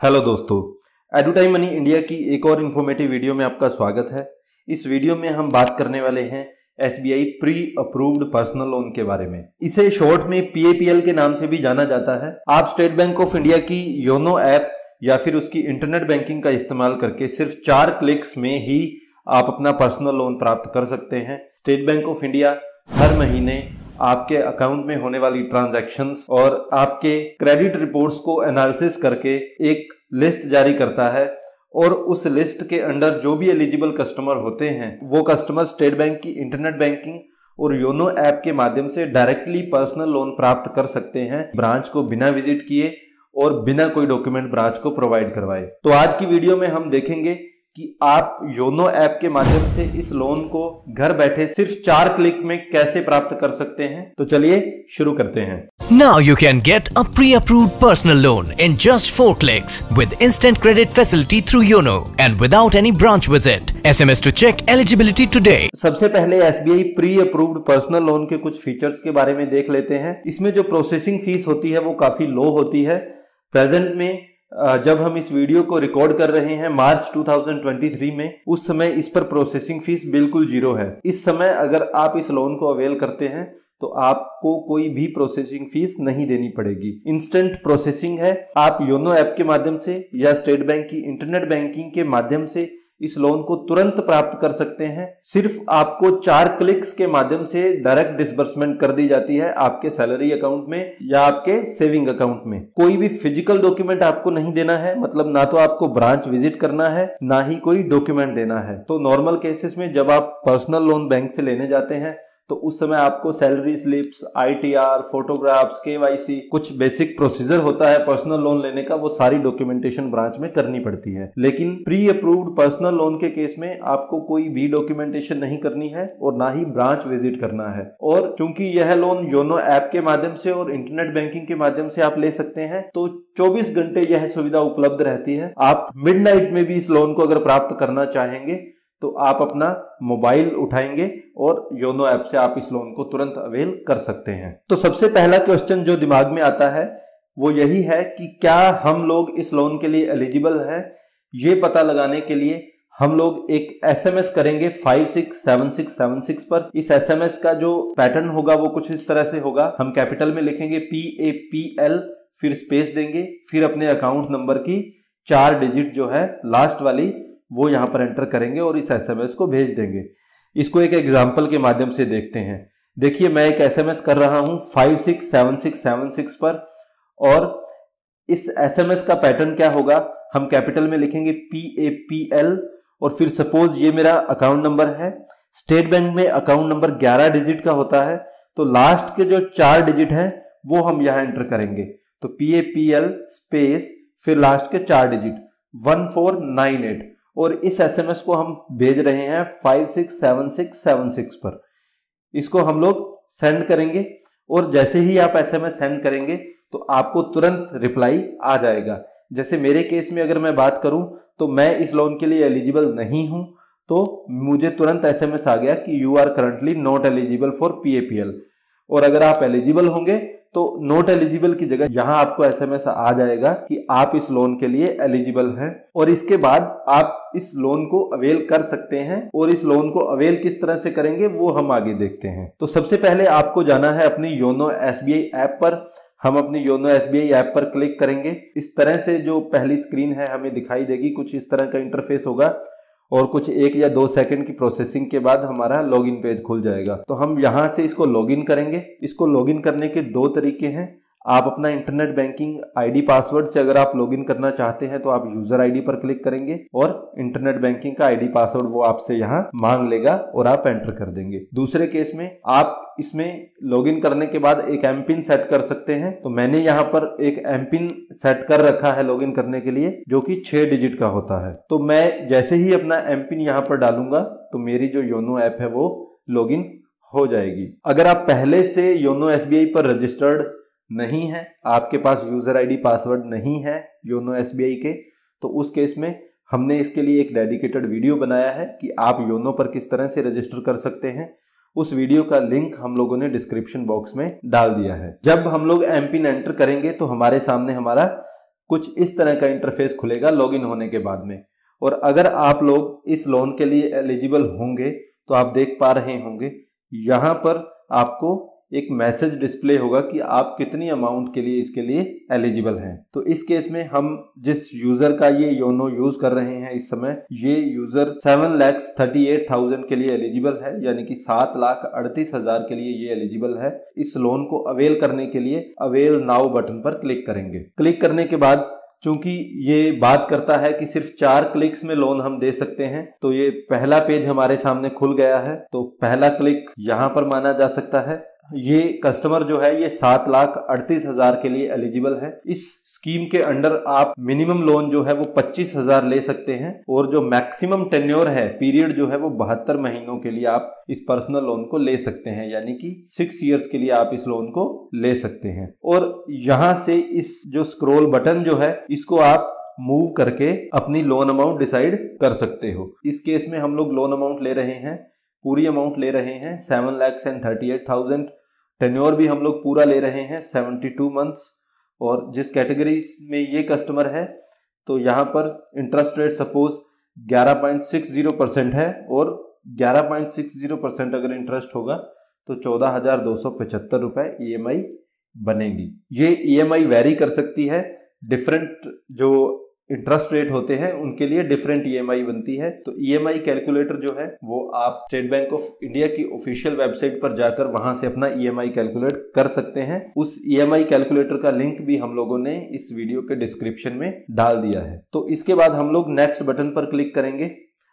Hello दोस्तों, एडुटाइम money India की एक और इन्फॉर्मेटिव वीडियो में आपका स्वागत है। इस वीडियो में हम बात करने वाले हैं SBI pre approved personal loan के बारे में। इसे शॉर्ट में पीएपीएल के नाम से भी जाना जाता है। आप स्टेट बैंक ऑफ इंडिया की योनो ऐप या फिर उसकी इंटरनेट बैंकिंग का इस्तेमाल करके सिर्फ 4 क्लिक्स में ही आप अपना पर्सनल लोन प्राप्त कर सकते हैं। स्टेट बैंक ऑफ इंडिया हर महीने आपके अकाउंट में होने वाली ट्रांजैक्शंस और आपके क्रेडिट रिपोर्ट्स को एनालिसिस करके एक लिस्ट जारी करता है और उस लिस्ट के अंडर जो भी एलिजिबल कस्टमर होते हैं वो कस्टमर स्टेट बैंक की इंटरनेट बैंकिंग और योनो ऐप के माध्यम से डायरेक्टली पर्सनल लोन प्राप्त कर सकते हैं, ब्रांच को बिना विजिट किए और बिना कोई डॉक्यूमेंट ब्रांच को प्रोवाइड करवाए। तो आज की वीडियो में हम देखेंगे कि आप योनो ऐप के माध्यम से इस लोन को घर बैठे सिर्फ 4 क्लिक में कैसे प्राप्त कर सकते हैं। तो चलिए शुरू करते हैं। Now you can get a pre-approved personal loan in just 4 clicks with instant credit facility through Yono and without any branch visit. SMS to check eligibility today. सबसे पहले SBI pre approved personal loan के कुछ features के बारे में देख लेते हैं। इसमें जो प्रोसेसिंग फीस होती है वो काफी लो होती है। प्रेजेंट में जब हम इस वीडियो को रिकॉर्ड कर रहे हैं मार्च 2023 में, उस समय इस पर प्रोसेसिंग फीस बिल्कुल जीरो है। इस समय अगर आप इस लोन को अवेल करते हैं तो आपको कोई भी प्रोसेसिंग फीस नहीं देनी पड़ेगी। इंस्टेंट प्रोसेसिंग है। आप योनो ऐप के माध्यम से या स्टेट बैंक की इंटरनेट बैंकिंग के माध्यम से इस लोन को तुरंत प्राप्त कर सकते हैं। सिर्फ आपको 4 क्लिक्स के माध्यम से डायरेक्ट डिसबर्समेंट कर दी जाती है आपके सैलरी अकाउंट में या आपके सेविंग अकाउंट में। कोई भी फिजिकल डॉक्यूमेंट आपको नहीं देना है, मतलब ना तो आपको ब्रांच विजिट करना है ना ही कोई डॉक्यूमेंट देना है। तो नॉर्मल केसेस में जब आप पर्सनल लोन बैंक से लेने जाते हैं तो उस समय आपको salary slips, ITR, photographs, KYC, कुछ बेसिक प्रोसीजर होता है पर्सनल लोन लेने का, वो सारी डॉक्यूमेंटेशन ब्रांच में करनी पड़ती है। लेकिन प्री अप्रूव्ड पर्सनल लोन के केस में आपको कोई भी डॉक्यूमेंटेशन नहीं करनी है और ना ही ब्रांच विजिट करना है। और चूंकि यह लोन योनो ऐप के माध्यम से और इंटरनेट बैंकिंग के माध्यम से आप ले सकते हैं तो 24 घंटे यह सुविधा उपलब्ध रहती है। आप मिडनाइट में भी इस लोन को अगर प्राप्त करना चाहेंगे तो आप अपना मोबाइल उठाएंगे और योनो ऐप से आप इस लोन को तुरंत अवेल कर सकते हैं। तो सबसे पहला क्वेश्चन जो दिमाग में आता है वो यही है कि क्या हम लोग इस लोन के लिए एलिजिबल हैं। ये पता लगाने के लिए हम लोग एक एसएमएस करेंगे 567676 पर। इस एसएमएस का जो पैटर्न होगा वो कुछ इस तरह से होगा। हम कैपिटल में लिखेंगे PAPL, फिर स्पेस देंगे, फिर अपने अकाउंट नंबर की 4 डिजिट जो है लास्ट वाली वो यहां पर एंटर करेंगे और इस एसएमएस को भेज देंगे। इसको एक एग्जांपल के माध्यम से देखते हैं। देखिए, मैं एक एसएमएस कर रहा हूं 567676 पर और इस एसएमएस का पैटर्न क्या होगा, हम कैपिटल में लिखेंगे PAPL और फिर सपोज ये मेरा अकाउंट नंबर है। स्टेट बैंक में अकाउंट नंबर 11 डिजिट का होता है तो लास्ट के जो 4 डिजिट है वो हम यहां एंटर करेंगे। तो PAPL स्पेस फिर लास्ट के 4 डिजिट 1498 और इस एसएमएस को हम भेज रहे हैं 567676 पर। इसको हम लोग सेंड करेंगे और जैसे ही आप एसएमएस सेंड करेंगे तो आपको तुरंत रिप्लाई आ जाएगा। जैसे मेरे केस में अगर मैं बात करूं तो मैं इस लोन के लिए एलिजिबल नहीं हूं तो मुझे तुरंत एसएमएस आ गया कि you are currently not eligible for PAPL। और अगर आप एलिजिबल होंगे तो नॉट एलिजिबल की जगह यहां आपको एसएमएस आ जाएगा कि आप इस लोन के लिए एलिजिबल हैं और इसके बाद आप इस लोन को अवेल कर सकते हैं। और इस लोन को अवेल किस तरह से करेंगे वो हम आगे देखते हैं। तो सबसे पहले आपको जाना है अपनी योनो एसबीआई ऐप पर। हम अपनी योनो एसबीआई ऐप पर क्लिक करेंगे। इस तरह से जो पहली स्क्रीन है हमें दिखाई देगी, कुछ इस तरह का इंटरफेस होगा और कुछ 1 या 2 सेकंड की प्रोसेसिंग के बाद हमारा लॉगिन पेज खुल जाएगा। तो हम यहां से इसको लॉगिन करेंगे। इसको लॉगिन करने के 2 तरीके हैं। आप अपना इंटरनेट बैंकिंग आईडी पासवर्ड से अगर आप लॉगिन करना चाहते हैं तो आप यूजर आईडी पर क्लिक करेंगे और इंटरनेट बैंकिंग का आईडी पासवर्ड वो आपसे यहाँ मांग लेगा और आप एंटर कर देंगे। दूसरे केस में आप इसमें लॉगिन करने के बाद एक एमपिन सेट कर सकते हैं। तो मैंने यहाँ पर एक एमपिन सेट कर रखा है लॉगिन करने के लिए जो कि 6 डिजिट का होता है। तो मैं जैसे ही अपना एमपिन यहाँ पर डालूंगा तो मेरी जो योनो ऐप है वो लॉगिन हो जाएगी। अगर आप पहले से योनो एसबीआई पर रजिस्टर्ड नहीं है, आपके पास यूजर आईडी पासवर्ड नहीं है योनो एसबीआई के, तो उस केस में हमने इसके लिए एक डेडिकेटेड वीडियो बनाया है कि आप योनो पर किस तरह से रजिस्टर कर सकते हैं। उस वीडियो का लिंक हम लोगों ने डिस्क्रिप्शन बॉक्स में डाल दिया है। जब हम लोग एमपिन एंटर करेंगे तो हमारे सामने हमारा कुछ इस तरह का इंटरफेस खुलेगा लॉगिन होने के बाद में। और अगर आप लोग इस लोन के लिए एलिजिबल होंगे तो आप देख पा रहे होंगे यहाँ पर आपको एक मैसेज डिस्प्ले होगा कि आप कितनी अमाउंट के लिए इसके लिए एलिजिबल हैं। तो इस केस में हम जिस यूजर का ये योनो यूज कर रहे हैं इस समय, ये यूजर 7,38,000 के लिए एलिजिबल है, यानी कि 7,38,000 के लिए ये एलिजिबल है। इस लोन को अवेल करने के लिए अवेल नाउ बटन पर क्लिक करेंगे। क्लिक करने के बाद चूंकि ये बात करता है कि सिर्फ 4 क्लिक्स में लोन हम दे सकते हैं, तो ये पहला पेज हमारे सामने खुल गया है। तो पहला क्लिक यहाँ पर माना जा सकता है। ये कस्टमर जो है ये 7,38,000 के लिए एलिजिबल है। इस स्कीम के अंडर आप मिनिमम लोन जो है वो 25,000 ले सकते हैं और जो मैक्सिमम टेन्योर है, पीरियड जो है वो 72 महीनों के लिए आप इस पर्सनल लोन को ले सकते हैं, यानी कि 6 इयर्स के लिए आप इस लोन को ले सकते हैं। और यहां से इस जो स्क्रॉल बटन जो है इसको आप मूव करके अपनी लोन अमाउंट डिसाइड कर सकते हो। इस केस में हम लोग लोन अमाउंट ले रहे हैं, पूरी अमाउंट ले रहे हैं 7,38,000। टेन्योर भी हम लोग पूरा ले रहे हैं 72 मंथ्स। और जिस कैटेगरी में ये कस्टमर है तो यहाँ पर इंटरेस्ट रेट सपोज 11.60% है और 11.60% अगर इंटरेस्ट होगा तो 14,275 रुपए EMI बनेगी। ये EMI वेरी कर सकती है, डिफरेंट जो इंटरेस्ट रेट होते हैं उनके लिए डिफरेंट EMI बनती है। तो EMI कैलकुलेटर जो है वो आप स्टेट बैंक ऑफ इंडिया की ऑफिशियल वेबसाइट पर जाकर वहां से अपना EMI कैलकुलेट कर सकते हैं। उस EMI कैलकुलेटर का लिंक भी हम लोगों ने इस वीडियो के डिस्क्रिप्शन में डाल दिया है। तो इसके बाद हम लोग नेक्स्ट बटन पर क्लिक करेंगे।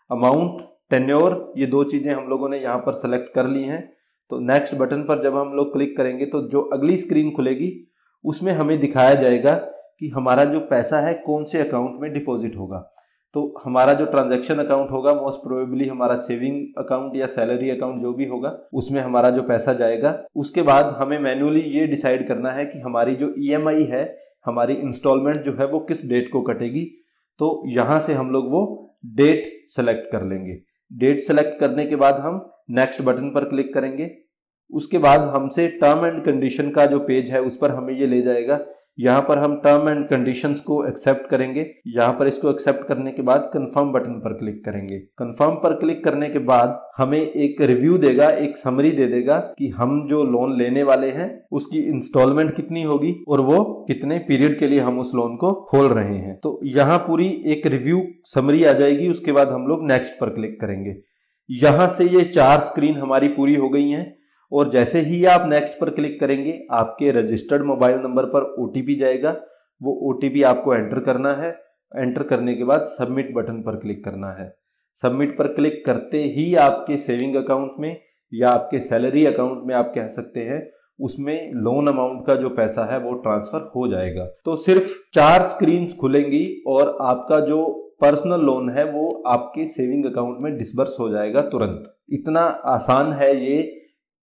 अमाउंट, टेन्योर, ये 2 चीजें हम लोगों ने यहाँ पर सेलेक्ट कर ली हैं। तो नेक्स्ट बटन पर जब हम लोग क्लिक करेंगे तो जो अगली स्क्रीन खुलेगी उसमें हमें दिखाया जाएगा कि हमारा जो पैसा है कौन से अकाउंट में डिपॉजिट होगा। तो हमारा जो ट्रांजैक्शन अकाउंट होगा मोस्ट प्रोबेबली हमारा सेविंग अकाउंट या सैलरी अकाउंट जो भी होगा उसमें हमारा जो पैसा जाएगा। उसके बाद हमें मैन्युअली ये डिसाइड करना है कि हमारी जो EMI है, हमारी इंस्टॉलमेंट जो है वो किस डेट को कटेगी। तो यहाँ से हम लोग वो डेट सेलेक्ट कर लेंगे। डेट सेलेक्ट करने के बाद हम नेक्स्ट बटन पर क्लिक करेंगे। उसके बाद हमसे टर्म एंड कंडीशन का जो पेज है उस पर हमें ये ले जाएगा। यहाँ पर हम टर्म एंड कंडीशंस को एक्सेप्ट करेंगे। यहाँ पर इसको एक्सेप्ट करने के बाद कंफर्म बटन पर क्लिक करेंगे। कंफर्म पर क्लिक करने के बाद हमें एक रिव्यू देगा, एक समरी दे देगा कि हम जो लोन लेने वाले हैं उसकी इंस्टॉलमेंट कितनी होगी और वो कितने पीरियड के लिए हम उस लोन को खोल रहे हैं। तो यहाँ पूरी एक रिव्यू समरी आ जाएगी। उसके बाद हम लोग नेक्स्ट पर क्लिक करेंगे। यहाँ से ये 4 स्क्रीन हमारी पूरी हो गई हैं और जैसे ही आप नेक्स्ट पर क्लिक करेंगे आपके रजिस्टर्ड मोबाइल नंबर पर OTP जाएगा। वो OTP आपको एंटर करना है। एंटर करने के बाद सबमिट बटन पर क्लिक करना है। सबमिट पर क्लिक करते ही आपके सेविंग अकाउंट में या आपके सैलरी अकाउंट में आप कह सकते हैं उसमें लोन अमाउंट का जो पैसा है वो ट्रांसफर हो जाएगा। तो सिर्फ 4 स्क्रीन्स खुलेंगी और आपका जो पर्सनल लोन है वो आपके सेविंग अकाउंट में डिसबर्स हो जाएगा तुरंत। इतना आसान है ये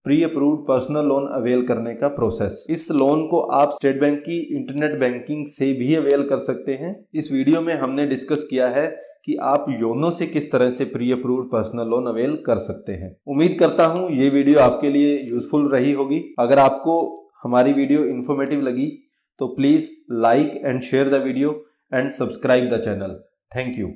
pre approved personal loan avail करने का प्रोसेस। इस लोन को आप स्टेट बैंक की इंटरनेट बैंकिंग से भी अवेल कर सकते हैं। इस वीडियो में हमने डिस्कस किया है कि आप योनो से किस तरह से pre approved personal loan avail कर सकते हैं। उम्मीद करता हूं ये वीडियो आपके लिए यूजफुल रही होगी। अगर आपको हमारी वीडियो इंफॉर्मेटिव लगी तो please like and share the video and subscribe the channel. Thank you.